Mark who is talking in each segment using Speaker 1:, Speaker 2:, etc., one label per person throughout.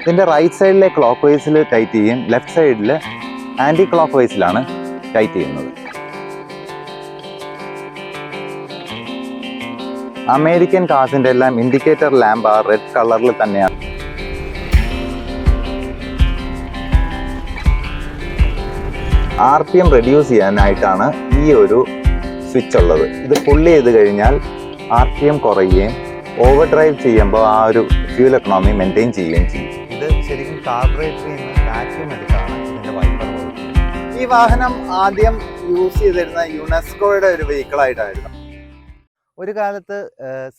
Speaker 1: ഇതിൻ്റെ റൈറ്റ് സൈഡിലെ clock വൈസിൽ tight ചെയ്യും, ലെഫ്റ്റ് സൈഡിൽ ആൻറ്റി ക്ലോക്ക് വൈസിലാണ് ടൈറ്റ് ചെയ്യുന്നത്. അമേരിക്കൻ കാസിൻ്റെ എല്ലാം ഇൻഡിക്കേറ്റർ ലാമ്പ് ആ റെഡ് കളറിൽ തന്നെയാണ്. RPM റെഡ്യൂസ് ചെയ്യാനായിട്ടാണ് ഈ ഒരു സ്വിച്ച് ഉള്ളത്. ഇത് പുള്ളി ചെയ്ത് കഴിഞ്ഞാൽ RPM കുറയുകയും ഓവർ ഡ്രൈവ് ചെയ്യുമ്പോൾ ആ ഒരു ഫ്യൂൽ എക്കണോമി മെയിൻറ്റെയിൻ ചെയ്യുകയും ചെയ്യും. ഇത് ശരിക്കും കാർബറേറ്ററിൽ നിന്ന് വാക്യൂം എടുത്താണ് ഇതിൻ്റെ വൈപ്പർ വർക്ക്. ഈ വാഹനം ആദ്യം യൂസ് ചെയ്തിരുന്ന യുനെസ്കോയുടെ ഒരു വെഹിക്കിളായിട്ടായിരുന്നു. ഒരു കാലത്ത്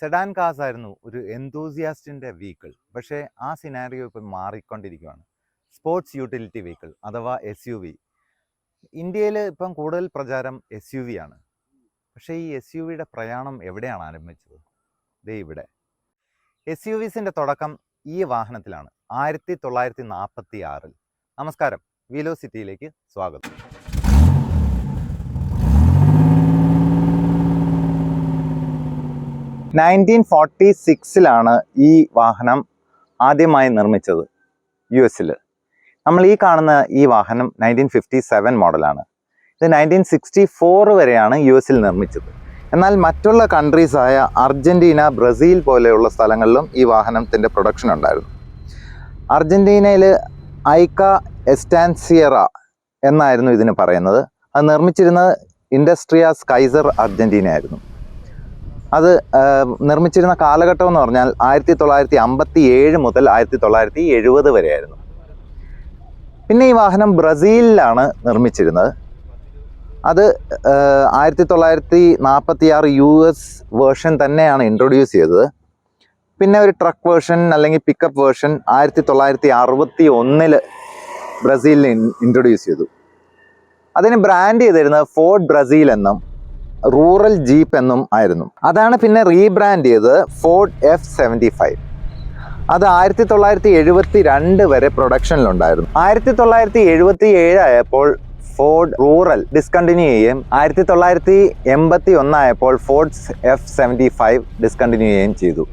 Speaker 1: സെഡാൻ കാസ് ആയിരുന്നു ഒരു എന്തൂസിയാസ്റ്റിൻ്റെ വെഹിക്കിൾ. പക്ഷേ ആ സിനാരിയോ ഇപ്പം മാറിക്കൊണ്ടിരിക്കുകയാണ്. സ്പോർട്സ് യൂട്ടിലിറ്റി വെഹിക്കിൾ അഥവാ SUV. ഇന്ത്യയിൽ ഇപ്പം കൂടുതൽ പ്രചാരം SUV ആണ്. പക്ഷേ ഈ SUVയുടെ പ്രയാണം എവിടെയാണ് ആരംഭിച്ചത്? ദേ ഇവിടെ. SUVസിൻ്റെ തുടക്കം ഈ വാഹനത്തിലാണ്, 1946. നമസ്കാരം, വീലോസിറ്റിയിലേക്ക് സ്വാഗതം. ഈ വാഹനം ആദ്യമായി നിർമ്മിച്ചത് US-ൽ. നമ്മൾ ഈ കാണുന്ന ഈ വാഹനം 1957 മോഡലാണ്. ഇത് 1964 വരെയാണ് US-ൽ നിർമ്മിച്ചത്. എന്നാൽ മറ്റുള്ള കൺട്രീസായ അർജന്റീന, ബ്രസീൽ പോലെയുള്ള സ്ഥലങ്ങളിലും ഈ വാഹനത്തിൻ്റെ പ്രൊഡക്ഷൻ ഉണ്ടായിരുന്നു. അർജന്റീനയിൽ ഐക്ക എസ്റ്റാൻസിയറ എന്നായിരുന്നു ഇതിന് പറയുന്നത്. അത് നിർമ്മിച്ചിരുന്നത് ഇൻഡസ്ട്രിയാസ് കൈസർ അർജന്റീന ആയിരുന്നു. അത് നിർമ്മിച്ചിരുന്ന കാലഘട്ടം എന്ന് പറഞ്ഞാൽ 1957 മുതൽ 1970 വരെയായിരുന്നു. പിന്നെ ഈ വാഹനം ബ്രസീലിലാണ് നിർമ്മിച്ചിരുന്നത്. അത് 1946 US വേർഷൻ തന്നെയാണ് ഇൻട്രൊഡ്യൂസ് ചെയ്തത്. പിന്നെ ഒരു ട്രക്ക് വേർഷൻ അല്ലെങ്കിൽ പിക്കപ്പ് വേർഷൻ 1961 ബ്രസീലിൽ ഇൻട്രൊഡ്യൂസ് ചെയ്തു. അതിന് ബ്രാൻഡ് ചെയ്തിരുന്നത് ഫോർഡ് ബ്രസീൽ എന്നും റൂറൽ ജീപ്പ് എന്നും ആയിരുന്നു. അതാണ് പിന്നെ റീബ്രാൻഡ് ചെയ്തത് ഫോർഡ് F75. അത് 1972 വരെ പ്രൊഡക്ഷനിലുണ്ടായിരുന്നു. 1977 ആയപ്പോൾ ഫോർഡ് റൂറൽ ഡിസ്കണ്ടിന്യൂ ചെയ്യുകയും 1981 ആയപ്പോൾ ഫോർഡ് F75 ഡിസ്കണ്ടിന്യൂ ചെയ്യുകയും ചെയ്തു.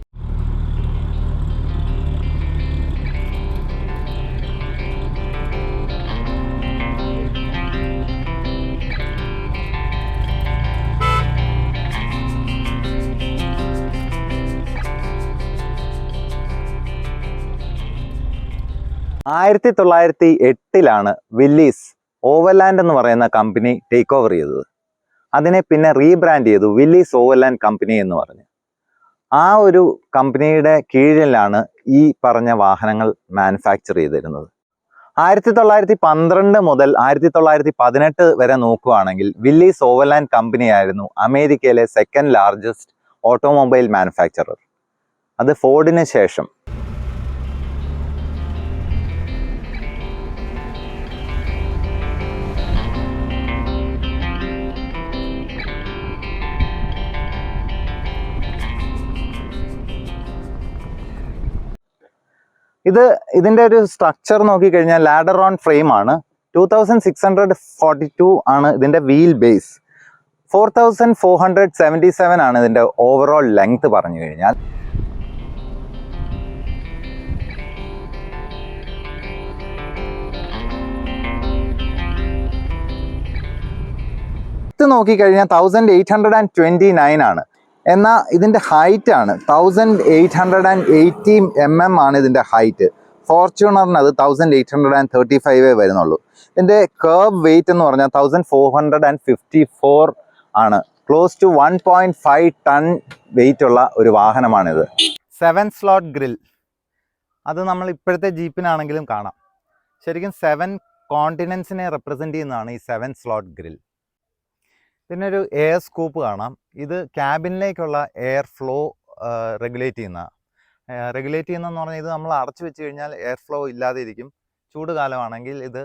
Speaker 1: ആയിരത്തി 1908 വില്ലീസ് ഓവർലാൻഡ് എന്ന് പറയുന്ന കമ്പനി ടേക്ക് ഓവർ ചെയ്തത്. അതിനെ പിന്നെ റീബ്രാൻഡ് ചെയ്തു വില്ലീസ് ഓവർലാൻഡ് കമ്പനി എന്ന് പറഞ്ഞ്. ആ ഒരു കമ്പനിയുടെ കീഴിലാണ് ഈ പറഞ്ഞ വാഹനങ്ങൾ മാനുഫാക്ചർ ചെയ്തിരുന്നത്. 1912 മുതൽ 1918 വരെ നോക്കുകയാണെങ്കിൽ വില്ലീസ് ഓവർലാൻഡ് കമ്പനിയായിരുന്നു അമേരിക്കയിലെ സെക്കൻഡ് ലാർജസ്റ്റ് ഓട്ടോമൊബൈൽ മാനുഫാക്ചറർ. അത് ഫോർഡിന് ശേഷം. ഇതിൻ്റെ ഒരു സ്ട്രക്ചർ നോക്കിക്കഴിഞ്ഞാൽ ലാഡർ ഓൺ ഫ്രെയിം ആണ്. 2642 ആണ് ഇതിൻ്റെ വീൽ ബേസ്. 4477 ആണ് ഇതിൻ്റെ ഓവറോൾ ലെങ്ത് പറഞ്ഞു കഴിഞ്ഞാൽ. ഇത് നോക്കിക്കഴിഞ്ഞാൽ 1829 ആണ്. എന്നാൽ ഇതിൻ്റെ ഹൈറ്റ് ആണ് 1880 mm ആണ് ഇതിൻ്റെ ഹൈറ്റ്. ഫോർച്യൂണറിന് അത് 1835 വരുന്നുള്ളൂ. ഇതിൻ്റെ കർവ് വെയിറ്റ് എന്ന് പറഞ്ഞാൽ 1454 ആണ്. ക്ലോസ് ടു 1.5 ടൺ വെയിറ്റ് ഉള്ള ഒരു വാഹനമാണിത്. 7 സ്ലോട്ട് ഗ്രിൽ, അത് നമ്മൾ ഇപ്പോഴത്തെ ജീപ്പിനാണെങ്കിലും കാണാം. ശരിക്കും 7 കോണ്ടിനെൻസിനെ റെപ്രസെൻ്റ് ചെയ്യുന്നതാണ് ഈ 7 സ്ലോട്ട് ഗ്രിൽ. ഇതിനൊരു എയർ സ്കൂപ്പ് കാണാം. ഇത് ക്യാബിനിലേക്കുള്ള എയർ ഫ്ലോ റെഗുലേറ്റ് ചെയ്യുന്നതെന്ന് പറഞ്ഞാൽ ഇത് നമ്മൾ അടച്ചു വെച്ച് കഴിഞ്ഞാൽ എയർ ഫ്ലോ ഇല്ലാതെ ഇരിക്കും. ചൂട് കാലമാണെങ്കിൽ ഇത്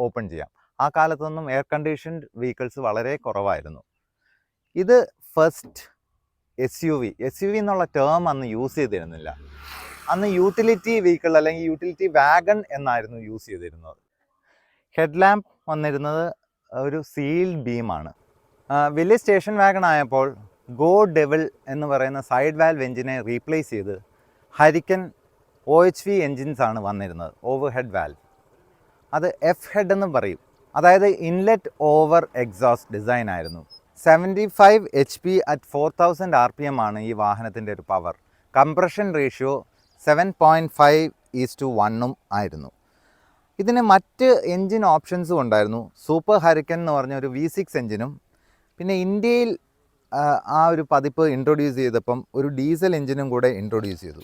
Speaker 1: ഓപ്പൺ ചെയ്യാം. ആ കാലത്തൊന്നും എയർ കണ്ടീഷൻഡ് വെഹിക്കിൾസ് വളരെ കുറവായിരുന്നു. ഇത് ഫസ്റ്റ് SUV എന്നുള്ള ടേം അന്ന് യൂസ് ചെയ്തിരുന്നില്ല. അന്ന് യൂട്ടിലിറ്റി വെഹിക്കിൾ അല്ലെങ്കിൽ യൂട്ടിലിറ്റി വാഗൺ എന്നായിരുന്നു യൂസ് ചെയ്തിരുന്നത്. ഹെഡ് ലാമ്പ് വന്നിരുന്നത് ഒരു സീൽഡ് ബീമാണ്. വലിയ സ്റ്റേഷൻ വാഗൺ ആയപ്പോൾ ഗോ ഡെവിൾ എന്ന് പറയുന്ന സൈഡ് വാൽവ് എഞ്ചിനെ റീപ്ലേസ് ചെയ്ത് ഹരിക്കൻ OHV എൻജിൻസ് ആണ് വന്നിരുന്നത്, ഓവർ ഹെഡ് വാൽവ്. അത് എഫ് ഹെഡ് എന്നും പറയും, അതായത് ഇൻലെറ്റ് ഓവർ എക്സോസ്റ്റ് ഡിസൈൻ ആയിരുന്നു. 75 HP അറ്റ് 4000 RPM ആണ് ഈ വാഹനത്തിൻ്റെ ഒരു പവർ. കംപ്രഷൻ റേഷ്യോ 7.5:1 ആയിരുന്നു. ഇതിന് മറ്റ് എൻജിൻ ഓപ്ഷൻസും ഉണ്ടായിരുന്നു. സൂപ്പർ ഹരിക്കൻ എന്ന് പറഞ്ഞ ഒരു V6 എൻജിനും, പിന്നെ ഇന്ത്യയിൽ ആ ഒരു പതിപ്പ് ഇൻട്രൊഡ്യൂസ് ചെയ്തപ്പം ഒരു ഡീസൽ എൻജിനും കൂടെ ഇൻട്രൊഡ്യൂസ് ചെയ്തു.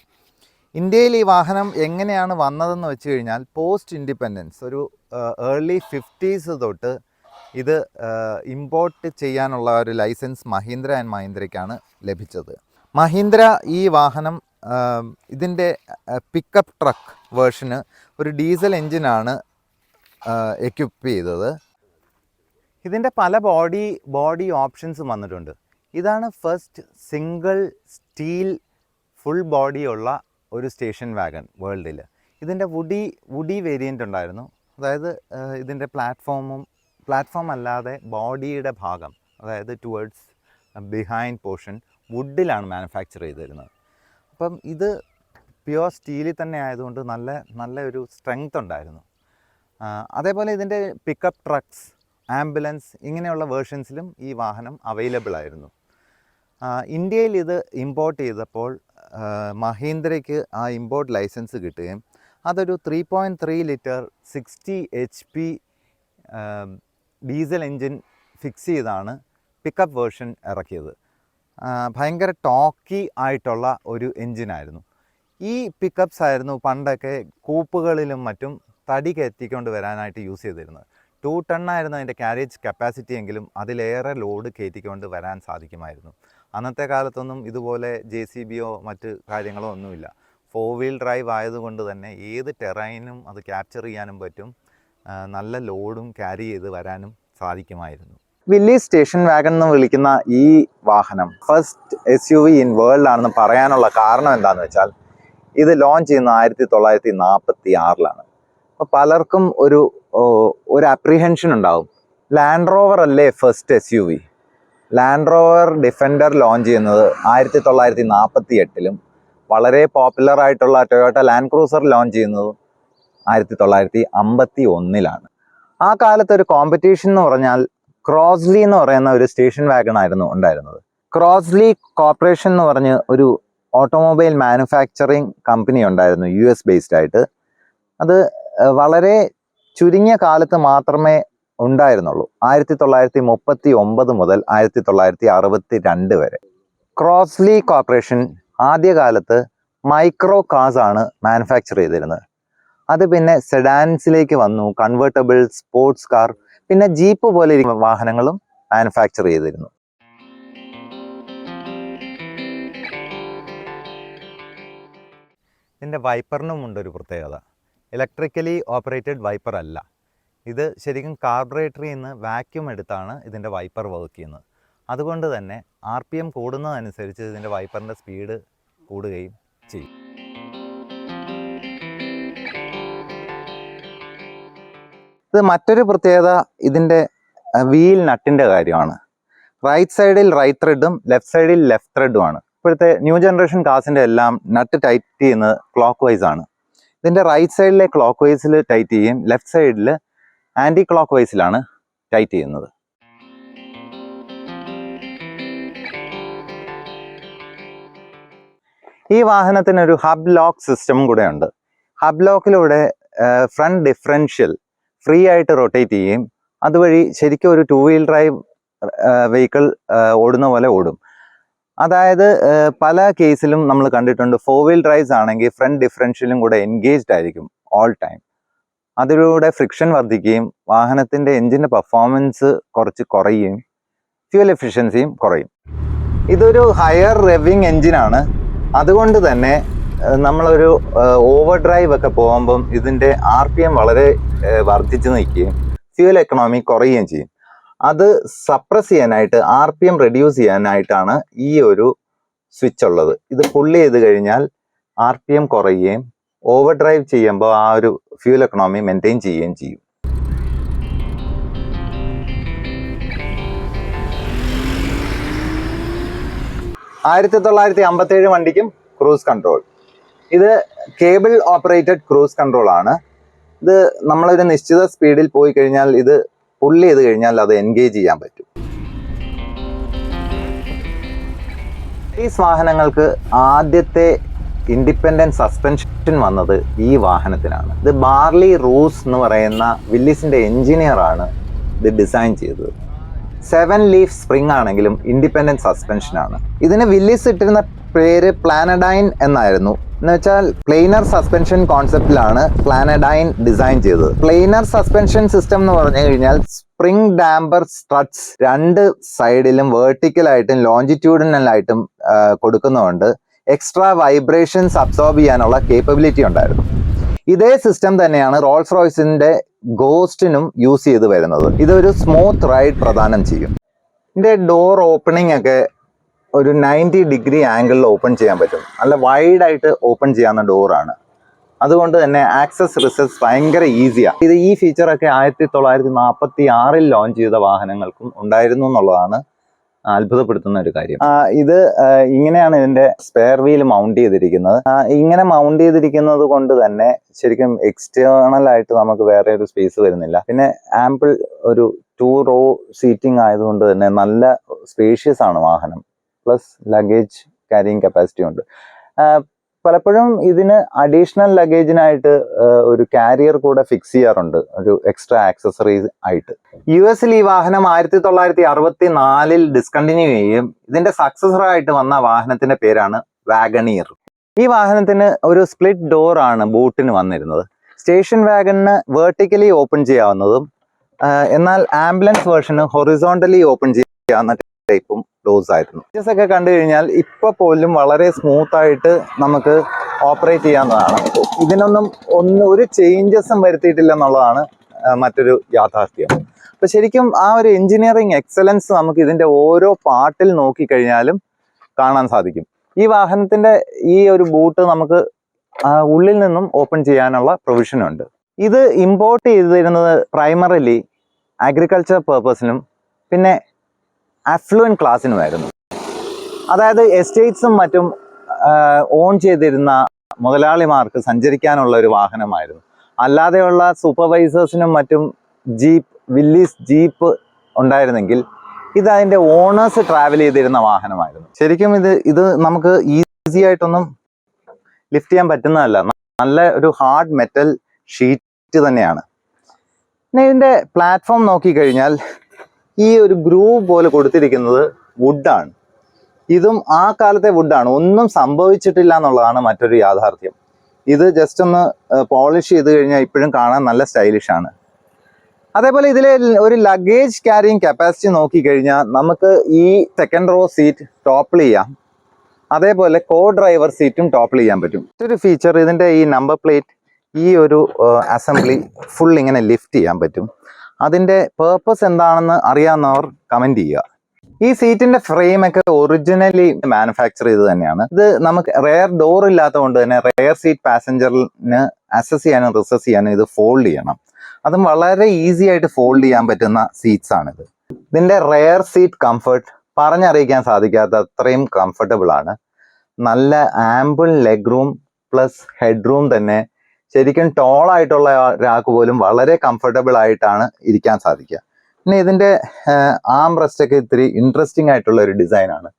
Speaker 1: ഇന്ത്യയിൽ ഈ വാഹനം എങ്ങനെയാണ് വന്നതെന്ന് വെച്ച് കഴിഞ്ഞാൽ പോസ്റ്റ് ഇൻഡിപെൻഡൻസ് ഒരു ഏർലി 50s തൊട്ട് ഇത് ഇമ്പോർട്ട് ചെയ്യാനുള്ള ഒരു ലൈസൻസ് മഹീന്ദ്ര ആൻഡ് മഹീന്ദ്രയ്ക്കാണ് ലഭിച്ചത്. മഹീന്ദ്ര ഈ വാഹനം ഇതിൻ്റെ പിക്കപ്പ് ട്രക്ക് വേർഷന് ഒരു ഡീസൽ എൻജിനാണ് എക്യുപ്പ് ചെയ്തത്. ഇതിൻ്റെ പല ബോഡി ഓപ്ഷൻസും വന്നിട്ടുണ്ട്. ഇതാണ് ഫസ്റ്റ് സിംഗിൾ സ്റ്റീൽ ഫുൾ ബോഡിയുള്ള ഒരു സ്റ്റേഷൻ വാഗൺ വേൾഡിൽ. ഇതിൻ്റെ വുഡി വേരിയൻ്റ് ഉണ്ടായിരുന്നു. അതായത് ഇതിൻ്റെ പ്ലാറ്റ്ഫോം അല്ലാതെ ബോഡിയുടെ ഭാഗം, അതായത് ടുവേർഡ്സ് ബിഹൈൻഡ് പോർഷൻ വുഡിലാണ് മാനുഫാക്ചർ ചെയ്തിരുന്നത്. അപ്പം ഇത് പ്യുവർ സ്റ്റീലിൽ തന്നെ ആയതുകൊണ്ട് നല്ല ഒരു സ്ട്രെങ്ത് ഉണ്ടായിരുന്നു. അതേപോലെ ഇതിൻ്റെ പിക്കപ്പ് ട്രക്സ്, ആംബുലൻസ് ഇങ്ങനെയുള്ള വേർഷൻസിലും ഈ വാഹനം അവൈലബിൾ ആയിരുന്നു. ഇന്ത്യയിൽ ഇത് ഇമ്പോർട്ട് ചെയ്തപ്പോൾ മഹീന്ദ്രയ്ക്ക് ആ ഇമ്പോർട്ട് ലൈസൻസ് കിട്ടുകയും അതൊരു 3.3 litre 60 HP diesel engine fix ചെയ്താണ് പിക്കപ്പ് വേർഷൻ ഇറക്കിയത്. ഭയങ്കര ടോക്കി ആയിട്ടുള്ള ഒരു എൻജിനായിരുന്നു. ഈ പിക്കപ്സ് ആയിരുന്നു പണ്ടൊക്കെ കൂപ്പുകളിലും മറ്റും തടി കയറ്റിക്കൊണ്ട് വരാനായിട്ട് യൂസ് ചെയ്തിരുന്നത്. 2 ടൺ ആയിരുന്നു അതിൻ്റെ ക്യാരേജ് കപ്പാസിറ്റി എങ്കിലും അതിലേറെ ലോഡ് കയറ്റിക്കൊണ്ട് വരാൻ സാധിക്കുമായിരുന്നു. അന്നത്തെ കാലത്തൊന്നും ഇതുപോലെ JCBയോ മറ്റ് കാര്യങ്ങളോ ഒന്നുമില്ല. 4 വീൽ ഡ്രൈവ് ആയതുകൊണ്ട് തന്നെ ഏത് ടെറൈനും അത് ക്യാപ്ചർ ചെയ്യാനും പറ്റും, നല്ല ലോഡും ക്യാരി ചെയ്ത് വരാനും സാധിക്കുമായിരുന്നു. വില്ലീസ് സ്റ്റേഷൻ വാഗൺ എന്ന് വിളിക്കുന്ന ഈ വാഹനം ഫസ്റ്റ് SUV ഇൻ വേൾഡ് ആണെന്ന് പറയാനുള്ള കാരണം എന്താണെന്ന് വെച്ചാൽ ഇത് ലോഞ്ച് ചെയ്യുന്നത് 1946 അപ്പോൾ പലർക്കും ഒരു അപ്രിഹെൻഷൻ ഉണ്ടാവും, ലാൻഡ് റോവർ അല്ലേ first SUV. Land rover defender launch ചെയ്യുന്നത് 1948 വളരെ പോപ്പുലർ ആയിട്ടുള്ള ടൊയോട്ട ലാൻഡ് ക്രൂസർ ലോഞ്ച് ചെയ്യുന്നത് 1951 ആ കാലത്ത് ഒരു കോമ്പറ്റീഷൻ എന്ന് പറഞ്ഞാൽ ക്രോസ്ലി എന്ന് പറയുന്ന ഒരു സ്റ്റേഷൻ വാഗൺ ആയിരുന്നു ഉണ്ടായിരുന്നത്. ക്രോസ്ലി കോർപ്പറേഷൻ എന്ന് പറഞ്ഞ് ഒരു ഓട്ടോമൊബൈൽ മാനുഫാക്ചറിങ് കമ്പനി ഉണ്ടായിരുന്നു, US ബേസ്ഡ് ആയിട്ട്. അത് വളരെ ചുരുങ്ങിയ കാലത്ത് മാത്രമേ ഉണ്ടായിരുന്നുള്ളൂ, 1939 മുതൽ 1962 വരെ. ക്രോസ്ലി കോർപ്പറേഷൻ ആദ്യകാലത്ത് മൈക്രോ കാർസ് ആണ് മാനുഫാക്ചർ ചെയ്തിരുന്നത്. അത് പിന്നെ സെഡാൻസിലേക്ക് വന്നു, കൺവേർട്ടബിൾ, സ്പോർട്സ് കാർ, പിന്നെ ജീപ്പ് പോലെ വാഹനങ്ങളും മാനുഫാക്ചർ ചെയ്തിരുന്നു. ഇതിൻ്റെ വൈപ്പറിനും ഉണ്ടൊരു പ്രത്യേകത. ഇലക്ട്രിക്കലി ഓപ്പറേറ്റഡ് വൈപ്പർ അല്ല ഇത്, ശരിക്കും കാർബറേറ്ററിൽ നിന്ന് വാക്യൂം എടുത്താണ് ഇതിൻ്റെ വൈപ്പർ വർക്ക് ചെയ്യുന്നത്. അതുകൊണ്ട് തന്നെ RPM കൂടുന്നതനുസരിച്ച് ഇതിൻ്റെ വൈപ്പറിൻ്റെ സ്പീഡ് കൂടുകയും ചെയ്യും. ഇത് മറ്റൊരു പ്രത്യേകത ഇതിൻ്റെ വീൽ നട്ടിൻ്റെ കാര്യമാണ്. റൈറ്റ് സൈഡിൽ റൈറ്റ് ത്രെഡും ലെഫ്റ്റ് സൈഡിൽ ലെഫ്റ്റ് ത്രെഡുമാണ്. ഇപ്പോഴത്തെ ന്യൂ ജനറേഷൻ കാർസിൻ്റെ എല്ലാം നട്ട് ടൈറ്റ് ചെയ്യുന്നത് ക്ലോക്ക് വൈസ് ആണ്. ഇതിൻ്റെ റൈറ്റ് സൈഡിലെ ക്ലോക്ക് വൈസിൽ ടൈറ്റ് ചെയ്യും, ലെഫ്റ്റ് സൈഡിൽ ആൻറ്റി ക്ലോക്ക് വൈസിലാണ് ടൈറ്റ് ചെയ്യുന്നത്. ഈ വാഹനത്തിനൊരു ഹബ് ലോക്ക് സിസ്റ്റം കൂടെ ഉണ്ട്. ഹബ് ലോക്കിലൂടെ ഫ്രണ്ട് ഡിഫറൻഷ്യൽ ഫ്രീ ആയിട്ട് റൊട്ടേറ്റ് ചെയ്യും. അതുവഴി ശരിക്കും ഒരു 2 വീൽ ഡ്രൈവ് വെഹിക്കിൾ ഓടുന്ന പോലെ ഓടും. അതായത് പല കേസിലും നമ്മൾ കണ്ടിട്ടുണ്ട് 4 വീൽ ഡ്രൈവ്സ് ആണെങ്കിൽ ഫ്രണ്ട് ഡിഫറൻഷ്യലും കൂടെ എൻഗേജ്ഡ് ആയിരിക്കും ഓൾ ടൈം. അതിലൂടെ ഫ്രിക്ഷൻ വർദ്ധിക്കുകയും വാഹനത്തിൻ്റെ എൻജിൻ്റെ പെർഫോമൻസ് കുറച്ച് കുറയുകയും ഫ്യൂൽ എഫിഷ്യൻസിയും കുറയും. ഇതൊരു ഹയർ റെവിങ് എൻജിനാണ്. അതുകൊണ്ട് തന്നെ നമ്മളൊരു ഓവർ ഡ്രൈവ് ഒക്കെ പോകുമ്പം ഇതിൻ്റെ RPM വളരെ വർദ്ധിച്ചു നിൽക്കുകയും ഫ്യൂൽ എക്കണോമി കുറയുകയും ചെയ്യും. അത് സപ്രസ് ചെയ്യാനായിട്ട്, RPM റെഡ്യൂസ് ചെയ്യാനായിട്ടാണ് ഈ ഒരു സ്വിച്ച് ഉള്ളത്. ഇത് പുള്ളി ചെയ്ത് കഴിഞ്ഞാൽ RPM കുറയുകയും ഓവർ ഡ്രൈവ് ചെയ്യുമ്പോൾ ആ ഒരു ഫ്യൂൽ എക്കണോമി മെയിൻറ്റെയിൻ ചെയ്യുകയും ചെയ്യും. (1957) വണ്ടിക്കും ക്രൂസ് കൺട്രോൾ. ഇത് കേബിൾ ഓപ്പറേറ്റഡ് ക്രൂസ് കൺട്രോൾ ആണ്. ഇത് നമ്മളൊരു നിശ്ചിത സ്പീഡിൽ പോയി കഴിഞ്ഞാൽ ഇത് പുൾ ചെയ്ത് കഴിഞ്ഞാൽ അത് എൻഗേജ് ചെയ്യാൻ പറ്റും. ഈ വാഹനങ്ങൾക്ക് ആദ്യത്തെ ഇൻഡിപെൻഡന്റ് സസ്പെൻഷൻ വന്നത് ഈ വാഹനത്തിനാണ്. ഇത് ബാർലി റൂസ് എന്ന് പറയുന്ന വില്ലിസിന്റെ എഞ്ചിനീയർ ആണ് ഇത് ഡിസൈൻ ചെയ്തത്. 7 ലീഫ് സ്പ്രിംഗ് ആണെങ്കിലും ഇൻഡിപെൻഡന്റ് സസ്പെൻഷൻ ആണ്. ഇതിന് വില്ലിസ് ഇട്ടിരുന്ന പേര് പ്ലാനഡൈൻ എന്നായിരുന്നു. എന്ന് വെച്ചാൽ പ്ലെയിനർ സസ്പെൻഷൻ കോൺസെപ്റ്റിലാണ് പ്ലാനഡൈൻ ഡിസൈൻ ചെയ്തത്. പ്ലെയിനർ സസ്പെൻഷൻ സിസ്റ്റം എന്ന് പറഞ്ഞു കഴിഞ്ഞാൽ സ്പ്രിംഗ് ഡാമ്പർ സ്ട്രട്സ് 2 സൈഡിലും വേർട്ടിക്കലായിട്ടും ലോഞ്ചിറ്റ്യൂഡിനലായിട്ടും കൊടുക്കുന്നതുകൊണ്ട് എക്സ്ട്രാ വൈബ്രേഷൻസ് അബ്സോർബ് ചെയ്യാനുള്ള കേപ്പബിലിറ്റി ഉണ്ടായിരുന്നു. ഇതേ സിസ്റ്റം തന്നെയാണ് റോൾസ് റോയ്സിന്റെ ഗോസ്റ്റിനും യൂസ് ചെയ്ത് വരുന്നത്. ഇതൊരു സ്മൂത്ത് റൈഡ് പ്രദാനം ചെയ്യും. ഇതിന്റെ ഡോർ ഓപ്പണിംഗ് ഒക്കെ ഒരു 90 ഡിഗ്രി ആംഗിളിൽ ഓപ്പൺ ചെയ്യാൻ പറ്റും. നല്ല വൈഡായിട്ട് ഓപ്പൺ ചെയ്യാവുന്ന ഡോറാണ്. അതുകൊണ്ട് തന്നെ ആക്സസ് റിസസ് ഭയങ്കര ഈസിയാണ്. ഈ ഫീച്ചറൊക്കെ 1946 ലോഞ്ച് ചെയ്ത വാഹനങ്ങൾക്കും ഉണ്ടായിരുന്നു എന്നുള്ളതാണ് അത്ഭുതപ്പെടുത്തുന്ന ഒരു കാര്യം. ഇത് ഇങ്ങനെയാണ് ഇതിന്റെ സ്പെയർ വീൽ മൗണ്ട് ചെയ്തിരിക്കുന്നത്. ഇങ്ങനെ മൗണ്ട് ചെയ്തിരിക്കുന്നത് കൊണ്ട് തന്നെ ശരിക്കും എക്സ്റ്റേണൽ ആയിട്ട് നമുക്ക് വേറെ ഒരു സ്പേസ് വരുന്നില്ല. പിന്നെ ആംപിൾ ഒരു 2 റോ സീറ്റിംഗ് ആയതുകൊണ്ട് തന്നെ നല്ല സ്പേഷ്യസ് ആണ് വാഹനം. പ്ലസ് ലഗേജ് ക്യാരിങ് കപ്പാസിറ്റി ഉണ്ട്. പലപ്പോഴും ഇതിന് അഡീഷണൽ ലഗേജിനായിട്ട് ഒരു കാരിയർ കൂടെ ഫിക്സ് ചെയ്യാറുണ്ട്, ഒരു എക്സ്ട്രാ ആക്സസറീസ് ആയിട്ട്. US ഈ വാഹനം 1964 ഡിസ്കണ്ടിന്യൂ ചെയ്യുകയും ഇതിന്റെ സക്സസറായിട്ട് വന്ന വാഹനത്തിന്റെ പേരാണ് വാഗണിയർ. ഈ വാഹനത്തിന് ഒരു സ്പ്ലിറ്റ് ഡോർ ആണ് ബൂട്ടിന് വന്നിരുന്നത്. സ്റ്റേഷൻ വാഗണിന് വേർട്ടിക്കലി ഓപ്പൺ ചെയ്യാവുന്നതും എന്നാൽ ആംബുലൻസ് വേർഷന് ഹൊറിസോണ്ടലി ഓപ്പൺ ചെയ്യാവുന്ന ടൈപ്പും ഡോസ് ആയിരുന്നു. ഫീച്ചേഴ്സ് ഒക്കെ കണ്ടു കഴിഞ്ഞാൽ ഇപ്പൊ പോലും വളരെ സ്മൂത്ത് ആയിട്ട് നമുക്ക് ഓപ്പറേറ്റ് ചെയ്യാവുന്നതാണ്. ഇതിനൊന്നും ഒരു ചേഞ്ചസും വരുത്തിയിട്ടില്ല എന്നുള്ളതാണ് മറ്റൊരു യാഥാർത്ഥ്യം. അപ്പൊ ശരിക്കും ആ ഒരു എഞ്ചിനീയറിംഗ് എക്സലൻസ് നമുക്ക് ഇതിന്റെ ഓരോ പാർട്ടിൽ നോക്കിക്കഴിഞ്ഞാലും കാണാൻ സാധിക്കും. ഈ വാഹനത്തിന്റെ ഈ ഒരു ബൂട്ട് നമുക്ക് ഉള്ളിൽ നിന്നും ഓപ്പൺ ചെയ്യാനുള്ള പ്രൊവിഷൻ ഉണ്ട്. ഇത് ഇമ്പോർട്ട് ചെയ്തിരുന്നത് പ്രൈമറിലി അഗ്രികൾച്ചർ പേർപ്പസിനും പിന്നെ അഫ്ലുവൻ ക്ലാസ്സിനുമായിരുന്നു. അതായത് എസ്റ്റേറ്റ്സും മറ്റും ഓൺ ചെയ്തിരുന്ന മുതലാളിമാർക്ക് സഞ്ചരിക്കാനുള്ള ഒരു വാഹനമായിരുന്നു. അല്ലാതെയുള്ള സൂപ്പർവൈസേഴ്സിനും മറ്റും വില്ലീസ് ജീപ്പ് ഉണ്ടായിരുന്നെങ്കിൽ ഇത് അതിൻ്റെ ഓണേഴ്സ് ട്രാവൽ ചെയ്തിരുന്ന വാഹനമായിരുന്നു. ശരിക്കും ഇത് നമുക്ക് ഈസി ആയിട്ടൊന്നും ലിഫ്റ്റ് ചെയ്യാൻ പറ്റുന്നതല്ല. നല്ല ഒരു ഹാർഡ് മെറ്റൽ ഷീറ്റ് തന്നെയാണ്. പിന്നെ ഇതിൻ്റെ പ്ലാറ്റ്ഫോം നോക്കിക്കഴിഞ്ഞാൽ ഈ ഒരു ഗ്രൂവ് പോലെ കൊടുത്തിരിക്കുന്നത് വുഡാണ്. ഇതും ആ കാലത്തെ വുഡാണ്. ഒന്നും സംഭവിച്ചിട്ടില്ല എന്നുള്ളതാണ് മറ്റൊരു യാഥാർത്ഥ്യം. ഇത് ജസ്റ്റ് ഒന്ന് പോളിഷ് ചെയ്ത് കഴിഞ്ഞാൽ ഇപ്പോഴും കാണാൻ നല്ല സ്റ്റൈലിഷ് ആണ്. അതേപോലെ ഇതിലെ ഒരു ലഗേജ് ക്യാരിങ് കപ്പാസിറ്റി നോക്കിക്കഴിഞ്ഞാൽ നമുക്ക് ഈ സെക്കൻഡ് റോ സീറ്റ് ടോപ്പിൾ ചെയ്യാം. അതേപോലെ കോ ഡ്രൈവർ സീറ്റും ടോപ്പിൾ ചെയ്യാൻ പറ്റും. മറ്റൊരു ഫീച്ചർ, ഇതിൻ്റെ ഈ നമ്പർ പ്ലേറ്റ് ഈ ഒരു അസംബ്ലി ഫുൾ ഇങ്ങനെ ലിഫ്റ്റ് ചെയ്യാൻ പറ്റും. അതിൻ്റെ പേർപ്പസ് എന്താണെന്ന് അറിയാവുന്നവർ കമൻറ്റ് ചെയ്യുക. ഈ സീറ്റിന്റെ ഫ്രെയിം ഒക്കെ ഒറിജിനലി മാനുഫാക്ചർ ചെയ്ത് തന്നെയാണ്. ഇത് നമുക്ക് റെയർ ഡോർ ഇല്ലാത്തതുകൊണ്ട് തന്നെ റെയർ സീറ്റ് പാസഞ്ചറിന് അസസ് ചെയ്യാനും റിസസ് ചെയ്യാനും ഇത് ഫോൾഡ് ചെയ്യണം. അതും വളരെ ഈസി ആയിട്ട് ഫോൾഡ് ചെയ്യാൻ പറ്റുന്ന സീറ്റ്സ് ആണിത്. ഇതിന്റെ റെയർ സീറ്റ് കംഫർട്ട് പറഞ്ഞറിയിക്കാൻ സാധിക്കാത്ത അത്രയും കംഫർട്ടബിൾ ആണ്. നല്ല ample leg room plus head room തന്നെ. ശരിക്കും ടോൾ ആയിട്ടുള്ള ഒരാൾക്ക് പോലും വളരെ കംഫർട്ടബിൾ ആയിട്ടാണ് ഇരിക്കാൻ സാധിക്കുക. പിന്നെ ഇതിന്റെ ആം റെസ്റ്റ് ഒക്കെ ഇത്തിരി ഇൻട്രസ്റ്റിംഗ് ആയിട്ടുള്ള ഒരു ഡിസൈനാണ്.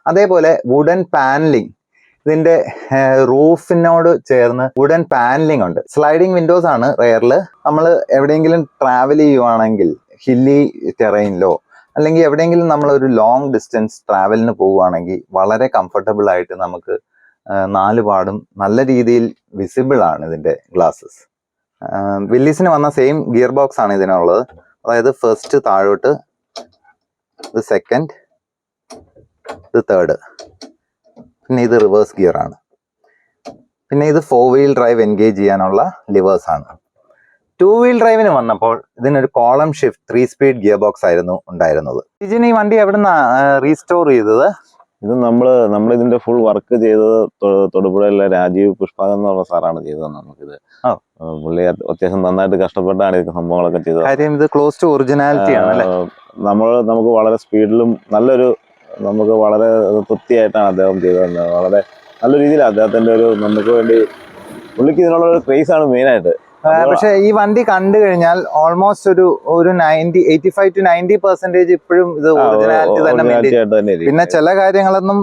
Speaker 1: അതേപോലെ വുഡൻ പാനലിംഗ്, ഇതിന്റെ റൂഫിനോട് ചേർന്ന് വുഡൻ പാനലിംഗ് ഉണ്ട്. സ്ലൈഡിങ് വിൻഡോസ് ആണ് റെയറിൽ. നമ്മൾ എവിടെയെങ്കിലും ട്രാവൽ ചെയ്യുവാണെങ്കിൽ ഹില്ലി ടെറൈനിലോ അല്ലെങ്കിൽ എവിടെയെങ്കിലും നമ്മൾ ഒരു ലോങ് ഡിസ്റ്റൻസ് ട്രാവലിന് പോവുകയാണെങ്കിൽ വളരെ കംഫർട്ടബിൾ ആയിട്ട് നമുക്ക് 4 പാടും നല്ല രീതിയിൽ വിസിബിൾ ആണ് ഇതിന്റെ ഗ്ലാസസ്. വില്ലീസിന് വന്ന സെയിം ഗിയർ ബോക്സ് ആണ് ഇതിനുള്ളത്. അതായത് ഫസ്റ്റ് താഴോട്ട്, ഇത് സെക്കൻഡ്, ഇത് തേർഡ്, പിന്നെ ഇത് റിവേഴ്സ് ഗിയർ ആണ്. പിന്നെ ഇത് 4 വീൽ ഡ്രൈവ് എൻഗേജ് ചെയ്യാനുള്ള ലിവേഴ്സ് ആണ്. 2 വീൽ ഡ്രൈവിന് വന്നപ്പോൾ ഇതിനൊരു column shift 3 speed gear box ആയിരുന്നു ഉണ്ടായിരുന്നത്. ഇതിന് ഈ വണ്ടി എവിടുന്നാ റീസ്റ്റോർ ചെയ്തത്?
Speaker 2: ഇത് നമ്മൾ ഇതിന്റെ ഫുൾ വർക്ക് ചെയ്തത് തൊടുപുഴയിലെ രാജീവ് പുഷ്പാകൻ എന്ന് പറഞ്ഞ സാറാണ് ചെയ്തത്. നമുക്കിത് പുള്ളി അത്യാവശ്യം നന്നായിട്ട് കഷ്ടപ്പെട്ടാണ് ഇത് സംഭവങ്ങളൊക്കെ ചെയ്തത്.
Speaker 1: കാര്യം ഇത് ക്ലോസ് ടു ഒറിജിനാലിറ്റി ആണ്. നമുക്ക് വളരെ സ്പീഡിലും
Speaker 2: നമുക്ക് വളരെ തൃപ്തിയായിട്ടാണ് അദ്ദേഹം ചെയ്തത്. വളരെ നല്ല രീതിയിൽ അദ്ദേഹത്തിന്റെ ഒരു നമുക്ക് വേണ്ടി പുള്ളിക്ക് ഇതിനുള്ള ഒരു ക്രേസ് ആണ് മെയിൻ ആയിട്ട്.
Speaker 1: പക്ഷെ ഈ വണ്ടി കണ്ടു കഴിഞ്ഞാൽ ഓൾമോസ്റ്റ് ഒരു 85 to 90% ഇപ്പോഴും ഇത് ഒറിജിനാലിറ്റി തന്നെ maintain. പിന്നെ ചില കാര്യങ്ങളൊന്നും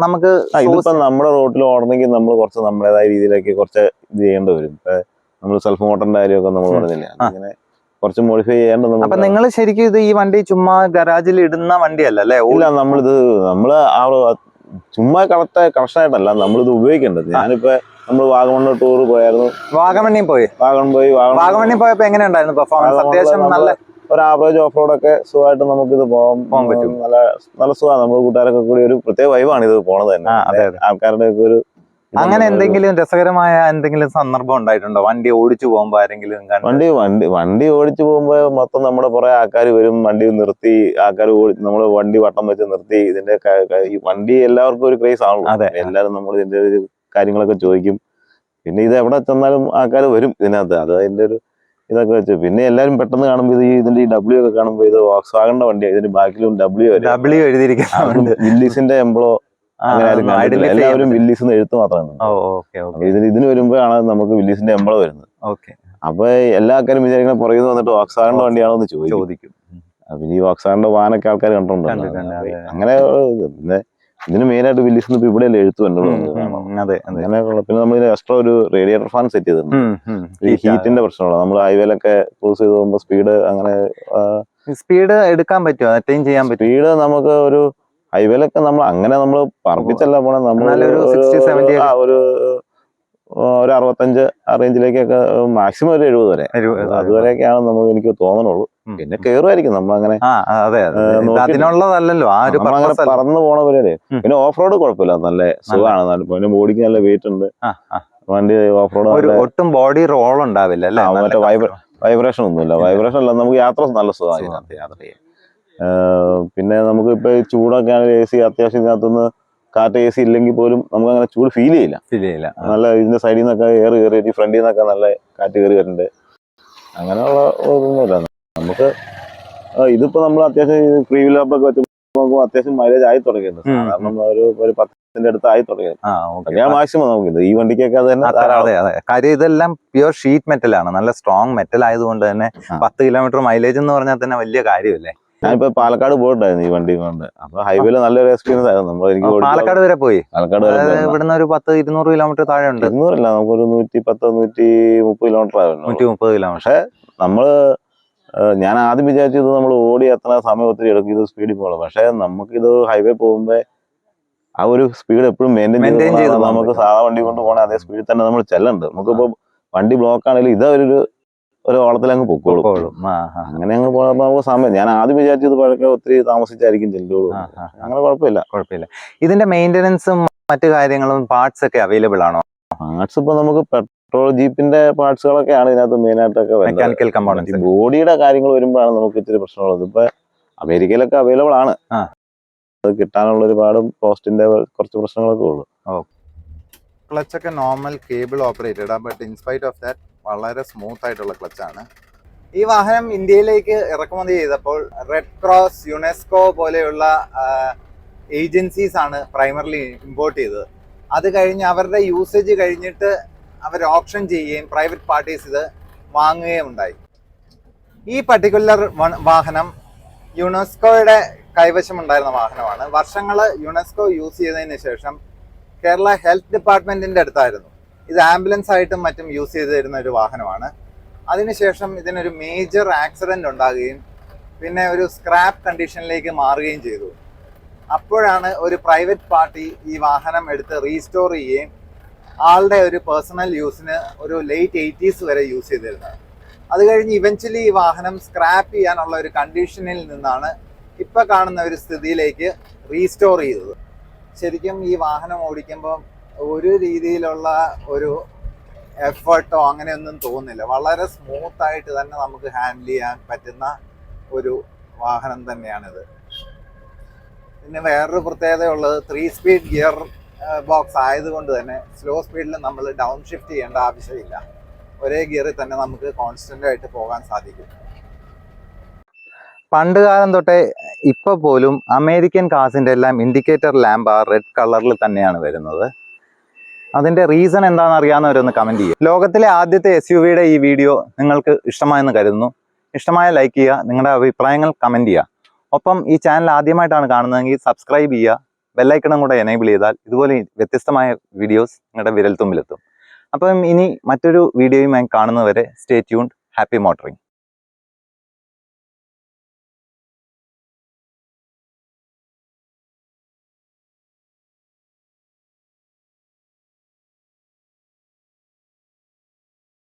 Speaker 1: നമുക്ക്
Speaker 2: ഇതിപ്പോ നമ്മുടെ റോട്ടിൽ ഓടണമെങ്കിൽ നമ്മൾ കുറച്ച് നമ്മുടേതായ രീതിയിലേക്ക് കുറച്ച് ഇത് ചെയ്യേണ്ടി വരും. ഇപ്പൊ നമ്മൾ സെൽഫ് മോട്ടറിന്റെ കാര്യമൊക്കെ നമ്മൾ പറഞ്ഞില്ല, അങ്ങനെ കുറച്ച് മോഡിഫൈ ചെയ്യേണ്ടത്.
Speaker 1: അപ്പൊ നിങ്ങൾ ശരിക്കും ഇത് ഈ വണ്ടി ചുമ്മാ ഗരാജിൽ ഇടുന്ന വണ്ടിയല്ല അല്ലേ?
Speaker 2: ഇല്ല, നമ്മള് ചുമ്മാ കറക്ഷൻ ആയിട്ടല്ല നമ്മളിത് ഉപയോഗിക്കേണ്ടത്. ഞാനിപ്പോ നമ്മൾ വാഗമണ് ടൂർ പോയായിരുന്നു.
Speaker 1: വാഗമണ്ണിൽ പോയപ്പോ എങ്ങനെ ഉണ്ടായിരുന്നു പെർഫോമൻസ്? അത്യാവശ്യം നല്ല
Speaker 2: ഒരു ആവറേജ് ഓഫ് റോഡ് ഒക്കെ സുഖമായിട്ട് നമുക്കിത് പോകാൻ പറ്റും. നല്ല സുഖമാണ്. നമ്മൾ കൂട്ടുകാരൊക്കെ കൂടി ഒരു പ്രത്യേക വൈബാണ് ഇത് പോണത് തന്നെ. ആൾക്കാരുടെ ഒക്കെ ഒരു
Speaker 1: അങ്ങനെ എന്തെങ്കിലും രസകരമായ എന്തെങ്കിലും സന്ദർഭം ഉണ്ടായിട്ടുണ്ടോ വണ്ടി ഓടിച്ചു പോകുമ്പോ ആരെങ്കിലും?
Speaker 2: വണ്ടി ഓടിച്ചു പോകുമ്പോ മൊത്തം നമ്മുടെ കുറെ ആൾക്കാർ വരും, വണ്ടി നിർത്തി ആൾക്കാർ നമ്മള് വണ്ടി വട്ടം വെച്ച് നിർത്തി. ഇതിന്റെ വണ്ടി എല്ലാവർക്കും ഒരു ക്രേസ് ആണല്ലോ. എല്ലാരും നമ്മൾ ഇതിന്റെ ഒരു കാര്യങ്ങളൊക്കെ ചോദിക്കും. പിന്നെ ഇത് എവിടെ ചെന്നാലും ആൾക്കാർ വരും ഇതിനകത്ത്. അത് അതിന്റെ ഒരു ഇതൊക്കെ വെച്ച് പിന്നെ എല്ലാരും പെട്ടെന്ന് കാണുമ്പോൾ ഇതിന്റെ ഈ W ഒക്കെ കാണുമ്പോൾ ഇത് വോക്സ്വാഗണിന്റെ വണ്ടിയാണ്. ഇതിന്റെ ബാക്കിലും W
Speaker 1: എഴുതിയിരിക്കുന്നു.
Speaker 2: വില്ലീസിന്റെ എംബ്ലോ അങ്ങനെ എല്ലാവരും വില്ലീസ് എഴുത്ത് മാത്രമാണ്. ഇതിന് വരുമ്പോഴാണ് നമുക്ക് വില്ലീസിന്റെ എംബ്ലോ വരുന്നത്. അപ്പൊ എല്ലാ ആൾക്കാരും വിചാരിക്കുന്ന പുറകിൽ വന്നിട്ട് വോക്സ്വാഗണിന്റെ വണ്ടിയാണോ എന്ന് ചോദിക്കും. പിന്നെ ഈ വോക്സ്വാഗണിന്റെ വാനൊക്കെ ആൾക്കാർ കണ്ടിട്ടുണ്ട്. അങ്ങനെ പിന്നെ ഇതിന് മെയിൻ ആയിട്ട് വില്ലീസ് ഇവിടെ എഴുത്ത് വരുന്നത്. അങ്ങനെയുള്ള പിന്നെ നമ്മൾ എക്സ്ട്രാ ഒരു റേഡിയേറ്റർ ഫാൻ സെറ്റ് ചെയ്തിട്ടുണ്ട്. ഈ ഹീറ്റിന്റെ പ്രശ്നമുള്ള നമ്മൾ ഹൈവേയിലൊക്കെ ക്രൂസ് ചെയ്ത് പോകുമ്പോൾ
Speaker 1: സ്പീഡ് എടുക്കാൻ പറ്റുമോ? അറ്റൈൻ ചെയ്യാൻ പറ്റും
Speaker 2: സ്പീഡ് നമുക്ക് ഒരു ഹൈവേയിലൊക്കെ നമ്മൾ പറപ്പിച്ചല്ല പോണേ. നമ്മൾ ഒരു 65 ആ റേഞ്ചിലേക്കൊക്കെ മാക്സിമം ഒരു 70 വരെ, അതുവരെയൊക്കെയാണ് നമുക്ക് എനിക്ക് തോന്നണുള്ളൂ. പിന്നെ കേറുമായിരിക്കും നമ്മളങ്ങനെ
Speaker 1: അതിനുള്ളതല്ലോ
Speaker 2: അങ്ങനെ പറന്നു പോണ പരിപാടി. പിന്നെ ഓഫ് റോഡ് കുഴപ്പമില്ല, നല്ല സുഖമാണ്. പിന്നെ ബോഡിക്ക് നല്ല വെയിറ്റ് ഉണ്ട് വണ്ടി. ഓഫ് റോഡ്
Speaker 1: ഒട്ടും ബോഡി റോൾ ഉണ്ടാവില്ല,
Speaker 2: മറ്റേ വൈബ്രേഷൻ ഒന്നുമില്ല. വൈബ്രേഷൻ അല്ല, നമുക്ക് യാത്ര നല്ല സുഖമാണ് ഇതിനകത്ത് യാത്ര ചെയ്യാൻ. പിന്നെ നമുക്ക് ഇപ്പൊ ചൂടൊക്കെ ആണെങ്കിൽ AC അത്യാവശ്യം ഇതിനകത്തുനിന്ന് കാറ്റ് AC ഇല്ലെങ്കിൽ പോലും നമുക്ക് അങ്ങനെ ചൂട് ഫീൽ ചെയ്യില്ല. നല്ല ഇതിന്റെ സൈഡിൽ നിന്നൊക്കെ എയർ കയറി ഫ്രണ്ടിൽ നിന്നൊക്കെ നല്ല കാറ്റ് കയറി വരുന്നുണ്ട്. അങ്ങനെയുള്ള ഒന്നുമില്ല നമുക്ക്. ഇതിപ്പോ നമ്മൾ അത്യാവശ്യം ഫ്രീ വീൽ ഒക്കെ വെച്ച് നോക്കുമ്പോൾ അത്യാവശ്യം മൈലേജ് ആയി തുടങ്ങിയിട്ടുണ്ട്. കാരണം ഒരു 10ന്റെ അടുത്ത് ആയി തുടങ്ങിയത്. ഞാൻ മാക്സിമം നോക്കുന്നത് ഈ വണ്ടിക്കൊക്കെ അത് തന്നെ.
Speaker 1: കാര്യം ഇതെല്ലാം പ്യുവർ ഷീറ്റ് മെറ്റലാണ്, നല്ല സ്ട്രോങ് മെറ്റൽ ആയതുകൊണ്ട് തന്നെ 10 കിലോമീറ്റർ മൈലേജ് എന്ന് പറഞ്ഞാൽ തന്നെ വലിയ കാര്യമല്ലേ.
Speaker 2: ഞാനിപ്പോ പാലക്കാട് പോയിട്ടായിരുന്നു ഈ വണ്ടി കൊണ്ട്. അപ്പൊ ഹൈവേയിൽ നല്ലൊരു എക്സ്പീരിയൻസ് ആയിരുന്നു. എനിക്ക്
Speaker 1: പാലക്കാട് വരെ പോയി. ഇവിടുന്ന് ഒരു 10-200 കിലോമീറ്റർ താഴെ ഉണ്ട്.
Speaker 2: 200 ഇല്ല, നമുക്കൊരു 110-130 കിലോമീറ്റർ ആയിരുന്നു.
Speaker 1: 130 കിലോമീറ്റർ.
Speaker 2: പക്ഷെ ഞാൻ ആദ്യം വിചാരിച്ചത് നമ്മൾ ഓടി എത്ര സമയം ഒത്തിരി എടുക്കും ഇത് സ്പീഡിൽ പോകണം. പക്ഷെ നമുക്കിത് ഹൈവേ പോകുമ്പോ ആ ഒരു സ്പീഡ് എപ്പോഴും മെയിൻറ്റെയിൻ ചെയ്ത് നമുക്ക് സാധാ വണ്ടി കൊണ്ട് പോകണേ അതേ സ്പീഡിൽ തന്നെ നമ്മൾ ചെല്ലുന്നുണ്ട്. നമുക്കിപ്പോ വണ്ടി ബ്ലോക്ക് ആണെങ്കിലും ഇതൊരു ഓളത്തിൽ അങ്ങ് പൊക്കോളും. അങ്ങനെ അങ്ങ് പോകുമ്പോൾ നമുക്ക് സമയം, ഞാൻ ആദ്യം വിചാരിച്ചത് പഴക്കം ഒത്തിരി താമസിച്ചായിരിക്കും ചെല്ലുള്ളൂ. അങ്ങനെ കുഴപ്പമില്ല.
Speaker 1: ഇതിന്റെ മെയിൻ്റെനൻസും മറ്റു കാര്യങ്ങളും പാർട്സ് ഒക്കെ അവൈലബിൾ ആണോ?
Speaker 2: പാർട്സ് ഇപ്പൊ നമുക്ക് പെട്രോൾ ജീപ്പിന്റെ പാർട്സുകളൊക്കെയാണ് ഇതിനകത്ത് മെയിൻ ആയിട്ടൊക്കെ
Speaker 1: മെക്കാനിക്കൽ കമ്പോണൻസ്.
Speaker 2: ബോഡിയുടെ കാര്യങ്ങൾ വരുമ്പോഴാണ് നമുക്ക് ഇച്ചിരി പ്രശ്നമുള്ളത്. ഇപ്പൊ അമേരിക്കയിലൊക്കെ അവൈലബിൾ ആണ്. അത് കിട്ടാനുള്ള ഒരുപാട് കോസ്റ്റിന്റെ കുറച്ച് പ്രശ്നങ്ങളൊക്കെ ഉള്ളു.
Speaker 1: ക്ലച്ചൊക്കെ normal cable operated, but in spite of that വളരെ സ്മൂത്ത് ആയിട്ടുള്ള ക്ലച്ചാണ്. ഈ വാഹനം ഇന്ത്യയിലേക്ക് ഇറക്കുമതി ചെയ്തപ്പോൾ റെഡ് ക്രോസ്, യുനെസ്കോ പോലെയുള്ള ഏജൻസീസ് ആണ് പ്രൈമറിലി ഇമ്പോർട്ട് ചെയ്തത്. അത് കഴിഞ്ഞ് അവരുടെ യൂസേജ് കഴിഞ്ഞിട്ട് അവർ ഓപ്ഷൻ ചെയ്യുകയും പ്രൈവറ്റ് പാർട്ടീസ് ഇത് വാങ്ങുകയും ഉണ്ടായി. ഈ പർട്ടിക്കുലർ വാഹനം യുനെസ്കോയുടെ കൈവശമുണ്ടായിരുന്ന വാഹനമാണ്. വർഷങ്ങൾ യുനെസ്കോ യൂസ് ചെയ്തതിന് ശേഷം കേരള ഹെൽത്ത് ഡിപ്പാർട്ട്മെന്റിന്റെ അടുത്തായിരുന്നു ഇത് ആംബുലൻസ് ആയിട്ടും മറ്റും യൂസ് ചെയ്തിരുന്ന ഒരു വാഹനമാണ്. അതിനുശേഷം ഇതിനൊരു മേജർ ആക്സിഡന്റ് ഉണ്ടാകുകയും പിന്നെ ഒരു സ്ക്രാപ്പ് കണ്ടീഷനിലേക്ക് മാറുകയും ചെയ്തു. അപ്പോഴാണ് ഒരു പ്രൈവറ്റ് പാർട്ടി ഈ വാഹനം എടുത്ത് റീസ്റ്റോർ ചെയ്യുകയും ആളുടെ ഒരു പേഴ്സണൽ യൂസിന് ഒരു ലേറ്റ് 80s വരെ യൂസ് ചെയ്തിരുന്നത്. അത് കഴിഞ്ഞ് ഇവൻച്വലി ഈ വാഹനം സ്ക്രാപ്പ് ചെയ്യാനുള്ള ഒരു കണ്ടീഷനിൽ നിന്നാണ് ഇപ്പൊ കാണുന്ന ഒരു സ്ഥിതിയിലേക്ക് റീസ്റ്റോർ ചെയ്തത്. ശരിക്കും ഈ വാഹനം ഓടിക്കുമ്പോൾ ഒരു രീതിയിലുള്ള ഒരു എഫേർട്ടോ അങ്ങനെയൊന്നും തോന്നുന്നില്ല. വളരെ സ്മൂത്തായിട്ട് തന്നെ നമുക്ക് ഹാൻഡിൽ ചെയ്യാൻ പറ്റുന്ന ഒരു വാഹനം തന്നെയാണിത്. പിന്നെ വേറൊരു പ്രത്യേകത ഉള്ളത് 3 സ്പീഡ് ഗിയർ ബോക്സ് ആയതുകൊണ്ട് തന്നെ സ്ലോ സ്പീഡിൽ നമ്മൾ ഡൗൺ ഷിഫ്റ്റ് ചെയ്യേണ്ട ആവശ്യമില്ല. ഒരേ ഗിയറിൽ തന്നെ നമുക്ക് കോൺസ്റ്റന്റ് ആയിട്ട് പോകാൻ സാധിക്കും. പണ്ട് കാലം തൊട്ടേ ഇപ്പൊ പോലും അമേരിക്കൻ കാർസിന്റെ എല്ലാം ഇൻഡിക്കേറ്റർ ലാമ്പ് ആ റെഡ് കളറിൽ തന്നെയാണ് വരുന്നത്. അതിന്റെ റീസൺ എന്താണെന്ന് അറിയാവുന്നവരൊന്ന് കമന്റ് ചെയ്യുക. ലോകത്തിലെ ആദ്യത്തെ SUV-യുടെ ഈ വീഡിയോ നിങ്ങൾക്ക് ഇഷ്ടമായെന്ന് കരുതുന്നു. ഇഷ്ടമായ ലൈക്ക് ചെയ്യുക, നിങ്ങളുടെ അഭിപ്രായങ്ങൾ കമന്റ് ചെയ്യുക. ഒപ്പം ഈ ചാനൽ ആദ്യമായിട്ടാണ് കാണുന്നതെങ്കിൽ സബ്സ്ക്രൈബ് ചെയ്യുക, ബെല്ലൈക്കണും കൂടെ എനേബിൾ ചെയ്താൽ ഇതുപോലെ വ്യത്യസ്തമായ വീഡിയോസ് നിങ്ങളുടെ വിരൽത്തുമ്പിലെത്തും. അപ്പം ഇനി മറ്റൊരു വീഡിയോയുമായി കാണുന്നവരെ സ്റ്റേ ട്യൂൺഡ്. Happy motoring.